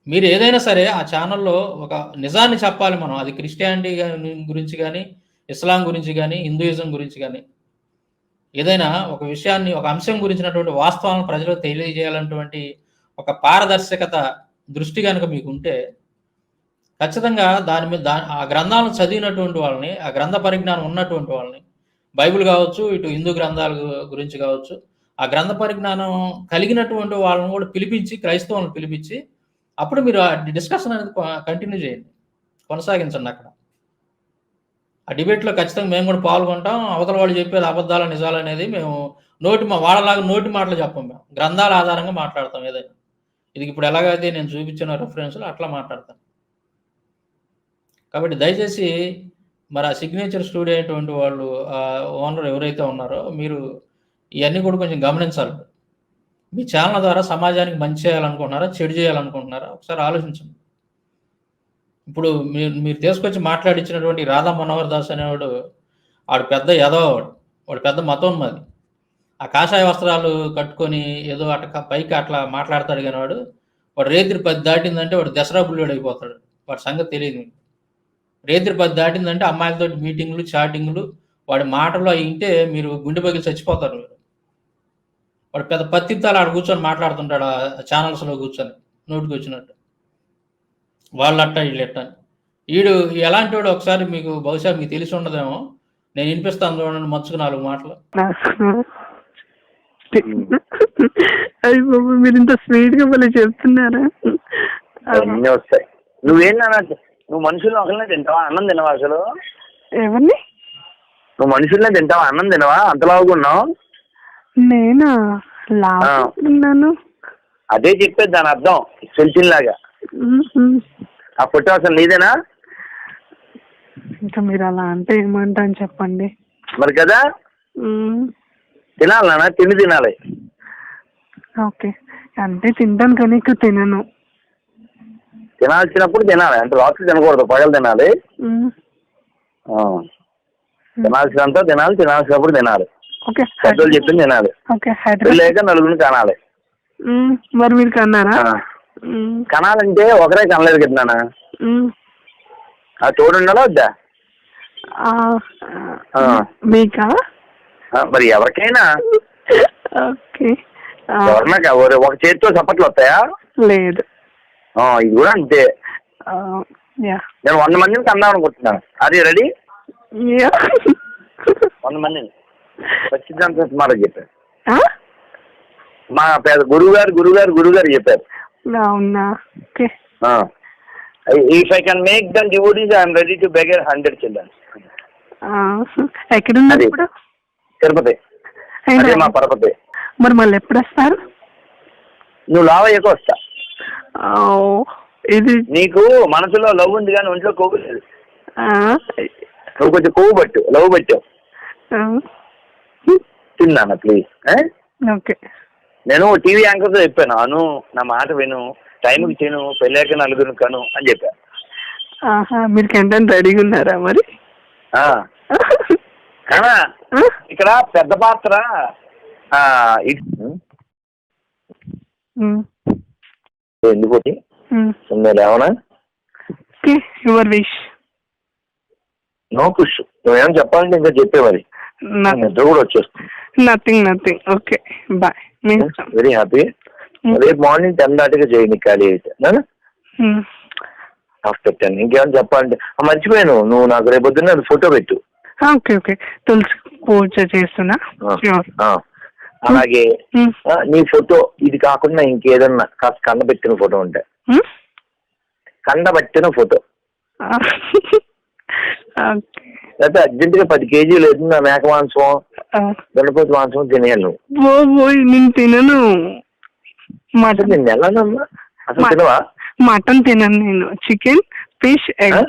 మీరు ఏదైనా సరే ఆ ఛానెల్‌లో ఒక నిజాన్ని చెప్పాలి మనం. అది క్రిస్టియానిటీ గురించి గాని, ఇస్లాం గురించి గాని, హిందూయిజం గురించి గాని. ఏదైనా ఒక విషయాన్ని, ఒక అంశం గురించినటువంటి వాస్తవాలను ప్రజలకు తెలియజేయాలన్నటువంటి ఒక పారదర్శకత దృష్టి గనుక మీకుంటే ఖచ్చితంగా దాని మీద ఆ గ్రంథాలను చదివినటువంటి వాళ్ళని, ఆ గ్రంథ పరిజ్ఞానం ఉన్నటువంటి వాళ్ళని, బైబిల్ కావచ్చు, ఇటు హిందూ గ్రంథాల గురించి కావచ్చు, ఆ గ్రంథ పరిజ్ఞానం కలిగినటువంటి వాళ్ళని కూడా పిలిపించి, క్రైస్తవులను పిలిపించి, అప్పుడు మీరు ఆ డిస్కషన్ అనేది కంటిన్యూ చేయండి. కొనసాగించండి అక్కడ. ఆ డిబేట్‌లో ఖచ్చితంగా మేము కూడా పాల్గొంటాం. అవతల వాళ్ళు చెప్పేది అబద్ధాలా, నిజాలనేది మేము వాళ్ళలాగా నోటి మాటలు చెప్పం మేము. గ్రంథాల ఆధారంగా మాట్లాడతాం ఏదైనా. ఇది ఇప్పుడు ఎలాగైతే నేను చూపించిన రిఫరెన్స్‌లు అట్లా మాట్లాడతాను. కాబట్టి దయచేసి మరి ఆ సిగ్నేచర్ స్టూడియో అయినటువంటి వాళ్ళు ఓనర్ ఎవరైతే ఉన్నారో మీరు ఇయన్నీ కూడా కొంచెం గమనించాలి. మీ ఛానల్ ద్వారా సమాజానికి మంచి చేయాలనుకుంటున్నారా? చెడు చేయాలనుకుంటున్నారా? ఒకసారి ఆలోచించండి. ఇప్పుడు మీరు తీసుకొచ్చి మాట్లాడిచ్చినటువంటి రాధా మనోహర్ దాస్ అనేవాడు ఆడు పెద్ద ఎదవ వాడు పెద్ద మతోన్మాది. ఆ కాషాయ వస్త్రాలు కట్టుకొని ఏదో పైకి అట్లా మాట్లాడతాడు గాని వాడు రేత్రి 10 దాటిందంటే వాడు దసరా బుల్లోడైపోతాడు. వాడి సంగతి తెలీదు మీకు. రేత్రి 10 దాటిందంటే అమ్మాయిలతోటి మీటింగులు, చాటింగులు, వాడి మాటలు అయి ఇంటే మీరు గుండె పగిలి చచ్చిపోతారు మీరు. వాడు పెద్ద పత్తిత్తాలు ఆడ కూర్చొని మాట్లాడుతుంటాడు ఆ ఛానల్స్‌లో కూర్చొని నోటికొచ్చినట్టు. వాళ్ళట్ట, ఈళ్ళెట్ట అని. ఈడు ఎలాంటోడో ఒకసారి బహుశా మీకు తెలిసి ఉండదేమో. నేను వినిపిస్తాను చూడండి మచ్చుకు 4 మాటలు. అయ్య బాబు, మీరు ఇంత స్వీట్ గా మళ్ళీ చెప్తున్నారా? అన్నీ వస్తాయి. నువ్వేంటన్నా, నువ్వు మనుషుల్ని ఒకరినే తింటావా? అన్నం తినవా అసలు? ఎవరిని? నువ్వు మనుషుల్నే తింటావా? అన్నం తినవా? అంతలాగా ఉన్నావు. నేనా లావున్నాను? అదే చెప్పేది దాని అర్థం, సెల్చిన్లాగా. ఆ ఫోటో అసలు నీదేనా? ఇంకా మీరు అలా అంటే ఏమంటాను చెప్పండి. మరి కదా, తినాలి నాన్న, తినాలి. ఓకే, అంటే తింటాను కానీ ఎక్కువ తినను. తినాల్సినప్పుడు తినాలి, అంటే రాత్రి తినకూడదు, పగలు తినాలి. తినాల్సినంత తినాలి, తినాల్సినప్పుడు తినాలి. పెద్దలు చెప్పింది తినాలి. లేక నలుగురిని కనాలి. మరి మీరు కన్నారా? కనాలంటే ఒకరే కనలేదు కదా నాన్న, ఆ తోడు ఉండాలా వద్దా? మీకా? మరి ఎవరికైనా. ఓకే, ఎవరన్నా ఒక చేతితో చప్పట్లు వస్తాయా? లేదు. ఇది కూడా అంతే. నేను 100 మందిని కందాం అనుకుంటున్నాను. అది రెడీ? 100 మందిని ఖచ్చితంగా సుమారు చెప్పారు. మా పేద గురుగారు చెప్పారు. అవునా? Okay. If I can make them devotees, I'm ready to beggar 100 children. ఎక్కడున్నారు ఇప్పుడు? తిరుపతి. అదే మా పరపతి. మరి మళ్ళీ ఎప్పుడు వస్తారు? నువ్వు లావ్ అయ్యాక వస్తా. ఇది నీకు మనసులో లవ్ ఉంది కానీ ఒంట్లో కొవ్వు లేదు. నువ్వు కొంచెం కొవ్వు పట్టు, లవ్ పట్టావు. తిన్నాను ప్లీజ్. ఓకే. నేను టీవీ యాంకర్తో చెప్పాను, అను నా మాట విను, టైంకి తిను, పెళ్ళాక నలుగురు కను అని చెప్పా. మీరు కంటెంట్ రెడీగా ఉన్నారా మరి? ఇక్కడ పెద్ద పాత్ర ఎందుకు ఏమన్నా యువర్ విష్. No push. నువ్వేం చెప్పాలంటే ఇంకా చెప్పే మరి, నిద్ర కూడా వచ్చేస్తుంది. Nothing. Okay, bye. Very happy. రేపు మార్నింగ్ 10 దాటిగా చేయండి ఖాళీ అయితే. ఆఫ్టర్ 10 ఇంకేమైనా చెప్పాలంటే మర్చిపోయాను, నువ్వు నాకు రేపు పొద్దున్న ఫోటో పెట్టు. ఓకే, తులసి పూజ చేస్తున్నా. అలాగే నీ ఫోటో ఇది కాకుండా ఇంకేదన్నా కాస్త కండబెట్టిన ఫోటో ఉంటే, కండబెట్టిన ఫోటో. లేకపోతే అర్జెంటుగా 10 కేజీలు లేదు నా మేక మాంసం, గణపతి మాంసం తినేయాలి నువ్వు. నేను తినను. నేను ఎలానమ్మా అసలు తినవా? మటన్ తినను నేను. Chicken, fish, egg.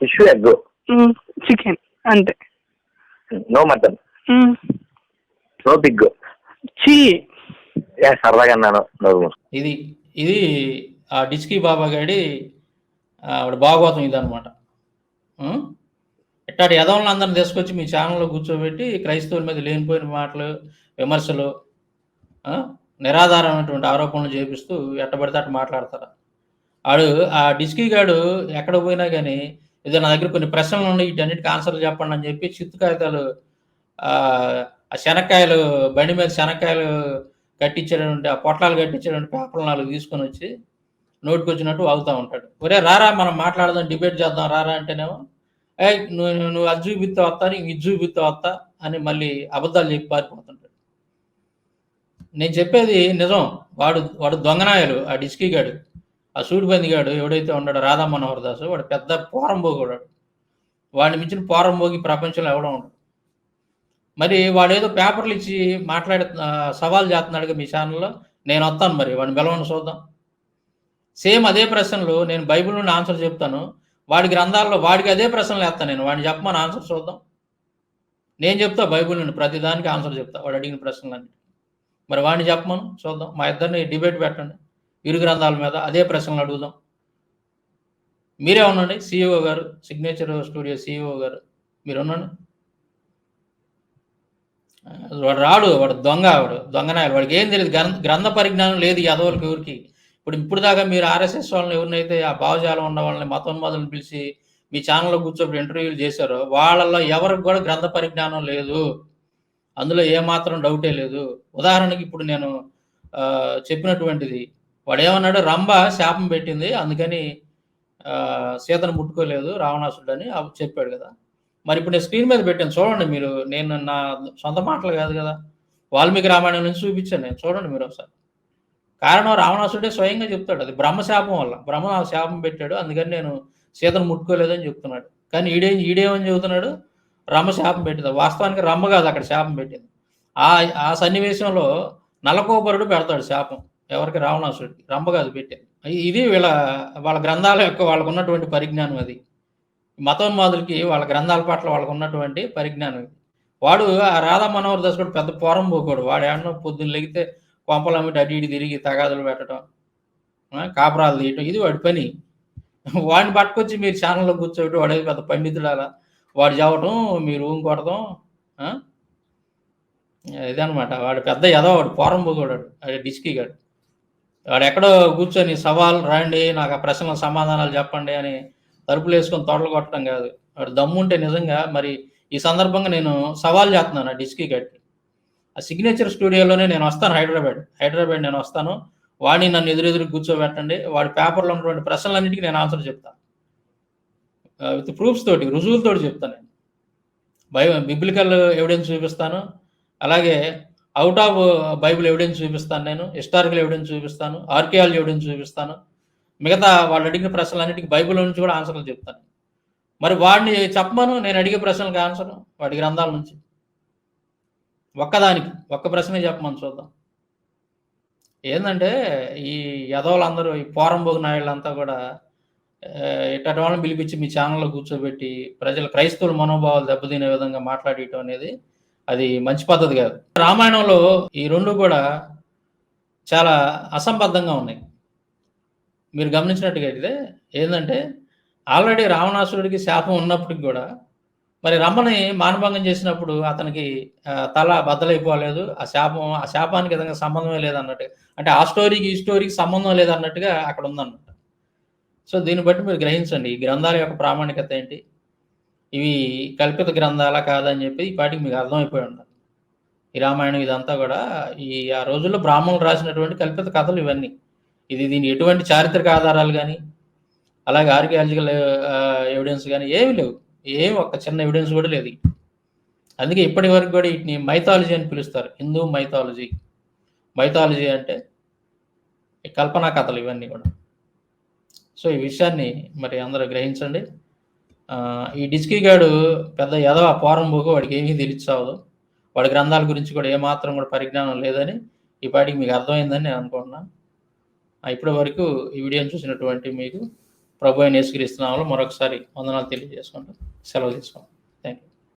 Fish, egg, chicken అంతే. No mutton, no pig. సరదాగా అన్నాను. ఇది ఆ డిస్కీ బాబా గాడి ఆవిడ భాగవతం ఇదనమాట. ఇట్లాంటి యదవులను అందరిని తీసుకొచ్చి మీ ఛానల్లో కూర్చోబెట్టి క్రైస్తవుల మీద లేనిపోయిన మాటలు, విమర్శలు, నిరాధారమైనటువంటి ఆరోపణలు చేపిస్తూ ఎట్టబడితే అట్ట మాట్లాడతారు. ఆ డిస్కీ గాడు ఎక్కడ పోయినా కానీ ఏదో నా దగ్గర కొన్ని ప్రశ్నలు ఉన్నాయి, వీటన్నిటికి ఆన్సర్లు చెప్పండి అని చెప్పి చిత్తు కాగితాలు, ఆ శనక్కాయలు బండి మీద శనక్కాయలు కట్టించేటువంటి, ఆ పొట్లాలు కట్టించేటువంటి పేపర్లు 4 తీసుకొని వచ్చి నోటికి వచ్చినట్టు వాగుతూ ఉంటాడు. ఒరే రారా మనం మాట్లాడదాం, డిబేట్ చేద్దాం రారా అంటేనేమో నువ్వు అది చూపిస్తే వస్తా, నీకు ఇది చూపిస్తే వస్తా అని మళ్ళీ అబద్ధాలు చెప్పి పారిపోతుంటాడు. నేను చెప్పేది నిజం. వాడు దొంగనాయాలు. ఆ డిస్కీ గాడు, ఆ సూడిబంది గాడు ఎవడైతే ఉన్నాడో రాధా మనోహర్ దాసు, వాడు పెద్ద పోరంబోగాడు. వాడిని మించిన పోరంబోగి ప్రపంచంలో ఎవడో ఉండడు. మరి వాడేదో పేపర్లు ఇచ్చి సవాల్ చేస్తున్నాడుగా మీ ఛానల్లో. నేను వస్తాను, మరి వాడిని బెలవని చూద్దాం. సేమ్ అదే ప్రశ్నలు నేను బైబిల్ నుండి ఆన్సర్ చెప్తాను, వాడి గ్రంథాల్లో వాడికి అదే ప్రశ్నలు వేస్తాను నేను. వాడిని చెప్పమని ఆన్సర్ చూద్దాం. నేను చెప్తా బైబిల్ నుండి ప్రతిదానికి ఆన్సర్ చెప్తా, వాడు అడిగిన ప్రశ్నలన్నీ. మరి వాడిని చెప్పమను చూద్దాం. మా ఇద్దరిని డిబేట్ పెట్టండి, ఇరు గ్రంథాల మీద అదే ప్రశ్నలు అడుగుదాం. మీరే ఉండండి CEO గారు, సిగ్నేచర్ స్టూడియో CEO గారు, మీరు ఉండండి. వాడు రాడు, వాడు దొంగనాయాలు. వాడికి ఏం తెలియదు, గ్రంథ పరిజ్ఞానం లేదు యాదవులకి ఎవరికి. ఇప్పుడు దాకా మీరు RSS వాళ్ళని ఎవరినైతే ఆ భావజాలం ఉన్న వాళ్ళని మతోన్మాదులను పిలిచి మీ ఛానల్లో కూర్చోబెట్టి ఇంటర్వ్యూలు చేశారో వాళ్ళల్లో ఎవరికి కూడా గ్రంథ పరిజ్ఞానం లేదు. అందులో ఏమాత్రం డౌటే లేదు. ఉదాహరణకి ఇప్పుడు నేను చెప్పినటువంటిది, వాడు ఏమన్నాడు, రంభ శాపం పెట్టింది అందుకని సీతను ముట్టుకోలేదు రావణాసుడు అని చెప్పాడు కదా. మరి ఇప్పుడు నేను స్క్రీన్ మీద పెట్టాను చూడండి మీరు. నేను నా సొంత మాటలు కాదు కదా, వాల్మీకి రామాయణం నుంచి చూపించాను నేను. చూడండి మీరు ఒకసారి. కారణం రావణాసుడే స్వయంగా చెప్తాడు, అది బ్రహ్మశాపం వల్ల. బ్రహ్మ నాకు శాపం పెట్టాడు, అందుకని నేను సీతను ముట్టుకోలేదని చెప్తున్నాడు. కానీ ఈడేమని చెబుతున్నాడు, రమ్మ శాపం పెట్టింది. వాస్తవానికి రమ్మ కాదు అక్కడ శాపం పెట్టింది. ఆ సన్నివేశంలో నలకోబరుడు పెడతాడు శాపం ఎవరికి, రావణాసుడికి. రమ్మ కాదు పెట్టింది. ఇది వాళ్ళ గ్రంథాల యొక్క వాళ్ళకు ఉన్నటువంటి పరిజ్ఞానం. అది మతోన్మాదులకి వాళ్ళ గ్రంథాల పట్ల వాళ్ళకు ఉన్నటువంటి పరిజ్ఞానం. వాడు ఆ రాధా మనోహర్ దాస్ కూడా పెద్ద పోరం పోకూడదు. వాడు ఏమన్నా పొద్దున్న లెగితే కొంపలమ్మిటి అటు ఇటు తిరిగి తగాదులు పెట్టడం, కాపురాలు తీయటం, ఇది వాడి పని. వాడిని పట్టుకొచ్చి మీరు ఛానల్లో కూర్చోబెట్టి వాడే పెద్ద పండితుడు అలా వాడు చదవటం, మీరు కొడతాం, ఇదనమాట. వాడు పెద్ద వాడు పోరం పోకూడాడు, అది డిస్కీ గాడు. వాడు ఎక్కడో కూర్చొని సవాల్ రండి, నాకు ఆ ప్రశ్నలకు సమాధానాలు చెప్పండి అని తలుపులు వేసుకొని తొడలు కొట్టడం కాదు. వాడు దమ్ముంటే నిజంగా మరి ఈ సందర్భంగా నేను సవాల్ చేస్తున్నాను ఆ డిస్కీ గడికి. ఆ సిగ్నేచర్ స్టూడియోలోనే నేను వస్తాను, హైదరాబాద్ నేను వస్తాను. వాడిని నన్ను ఎదురెదురు కూర్చోబెట్టండి, వాడి పేపర్లో ఉన్నటువంటి ప్రశ్నలన్నిటికీ నేను ఆన్సర్ చెప్తాను, విత్ ప్రూఫ్స్ తోటి, రుజువులతోటి చెప్తాను. నేను బిబ్లికల్ ఎవిడెన్స్ చూపిస్తాను, అలాగే అవుట్ ఆఫ్ బైబిల్ ఎవిడెన్స్ చూపిస్తాను, నేను హిస్టారికల్ ఎవిడెన్స్ చూపిస్తాను, ఆర్కియాలజీ ఎవిడెన్స్ చూపిస్తాను. మిగతా వాళ్ళు అడిగిన ప్రశ్నలన్నిటికీ బైబిల్ నుంచి కూడా ఆన్సర్లు చెప్తాను. మరి వాడిని చెప్పమను, నేను అడిగే ప్రశ్నలకు ఆన్సర్ వాడి గ్రంథాల నుంచి ఒక్క ప్రశ్నే చెప్పమని చూద్దాం. ఏంటంటే ఈ యదవులందరూ, ఈ పోరంబోగు నాయుళ్ళంతా కూడా ఇట్టటి వాళ్ళని పిలిపించి మీ ఛానల్లో కూర్చోబెట్టి క్రైస్తవుల మనోభావాలు దెబ్బతినే విధంగా మాట్లాడటం అనేది అది మంచి పద్ధతి కాదు. రామాయణంలో ఈ రెండు కూడా చాలా అసంబద్ధంగా ఉన్నాయి. మీరు గమనించినట్టుగా అయితే ఏంటంటే, ఆల్రెడీ రావణాసురుడికి శాపం ఉన్నప్పటికి కూడా మరి రమ్మని మానభంగం చేసినప్పుడు అతనికి తల బద్దలైపోలేదు. ఆ శాపానికి విధంగా సంబంధమే లేదన్నట్టుగా, అంటే ఆ స్టోరీకి ఈ స్టోరీకి సంబంధం లేదన్నట్టుగా అక్కడ ఉందన్నమాట. సో దీన్ని బట్టి మీరు గ్రహించండి ఈ గ్రంథాల యొక్క ప్రామాణికత ఏంటి, ఇవి కల్పిత గ్రంథాలా కాదని చెప్పి ఈ పాటికి మీకు అర్థమైపోయి ఉండాలి. ఈ రామాయణం ఇదంతా కూడా ఆ రోజుల్లో బ్రాహ్మణులు రాసినటువంటి కల్పిత కథలు ఇవన్నీ. దీని ఎటువంటి చారిత్రక ఆధారాలు కానీ, అలాగే ఆర్కియాలజికల్ ఎవిడెన్స్ కానీ ఏమి లేవు. ఒక్క చిన్న ఎవిడెన్స్ కూడా లేదు. అందుకే ఇప్పటి వరకు కూడా వీటిని మైథాలజీ అని పిలుస్తారు, హిందూ మైథాలజీ అంటే కల్పనా కథలు ఇవన్నీ కూడా. సో ఈ విషయాన్ని మరి అందరూ గ్రహించండి. ఈ డిస్కీ గాడు పెద్ద పోరంబోకు, వాడికి ఏమీ తెలియచావదు. వాడి గ్రంథాల గురించి కూడా ఏమాత్రం కూడా పరిజ్ఞానం లేదని ఈ పాటికి మీకు అర్థమైందని నేను అనుకుంటున్నాను. ఇప్పటి వరకు ఈ వీడియోని చూసినటువంటి మీకు ప్రభు అయిన యేసుక్రీస్తు నామములో మరొకసారి వందనాలు తెలియజేసుకుంటూ సెలవు తీసుకుంటాం.